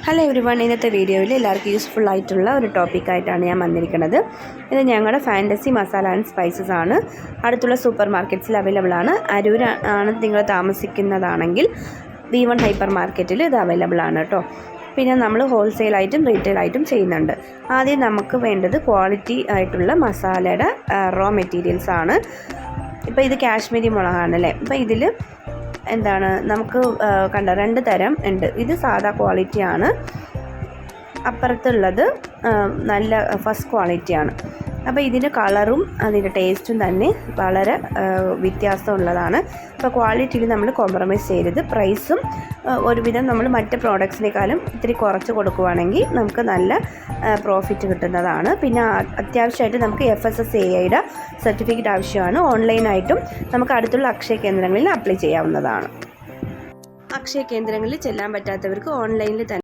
Hello everyone, ഇന്നത്തെ വീഡിയോയിൽ എല്ലാവർക്കും യൂസ്ഫുൾ ആയിട്ടുള്ള ഒരു ടോപ്പിക്കായിട്ടാണ് ഞാൻ വന്നിരിക്കുന്നത്. ഇത് ഞങ്ങളുടെ ഫാൻറ്റസി മസാല ആൻഡ് സ്പൈസസ് ആണ്. അടുത്തുള്ള സൂപ്പർ മാർക്കറ്റ്സിൽ അവൈലബിൾ ആണ്. അരൂർ ആണ് നിങ്ങൾ താമസിക്കുന്നതാണെങ്കിൽ V1 ഹൈപ്പർ മാർക്കറ്റിൽ ഇത് അവൈലബിൾ ആണ് കേട്ടോ. പിന്നെ നമ്മൾ ഹോൾസെയിലായിട്ടും റീറ്റെയിലായിട്ടും ചെയ്യുന്നുണ്ട്. ആദ്യം നമുക്ക് വേണ്ടത് ക്വാളിറ്റി ആയിട്ടുള്ള മസാലയുടെ റോ മെറ്റീരിയൽസ് ആണ്. ഇപ്പോൾ ഇത് കാശ്മീരി മുളകാണല്ലേ. അപ്പോൾ ഇതിൽ എന്താണ് നമുക്ക് കണ്ട 2 തരം ഉണ്ട്. ഇത് സാധാ ക്വാളിറ്റിയാണ്, അപ്പുറത്തുള്ളത് നല്ല ഫസ്റ്റ് ക്വാളിറ്റിയാണ്. അപ്പോൾ ഇതിൻ്റെ കളറും അതിൻ്റെ ടേസ്റ്റും തന്നെ വളരെ വ്യത്യാസമുള്ളതാണ്. അപ്പോൾ ക്വാളിറ്റിയിൽ നമ്മൾ കോംപ്രമൈസ് ചെയ്യരുത്. പ്രൈസും ഒരുവിധം നമ്മൾ മറ്റ് പ്രോഡക്ട്സിനേക്കാളും ഇത്തിരി കുറച്ച് കൊടുക്കുകയാണെങ്കിൽ നമുക്ക് നല്ല പ്രോഫിറ്റ് കിട്ടുന്നതാണ്. പിന്നെ അത്യാവശ്യമായിട്ട് നമുക്ക് FSSAIയുടെ സർട്ടിഫിക്കറ്റ് ആവശ്യമാണ്. ഓൺലൈനായിട്ടും നമുക്ക് അടുത്തുള്ള അക്ഷയ കേന്ദ്രങ്ങളിൽ അപ്ലൈ ചെയ്യാവുന്നതാണ്. അക്ഷയ കേന്ദ്രങ്ങളിൽ ചെല്ലാൻ പറ്റാത്തവർക്ക് ഓൺലൈനിൽ തന്നെ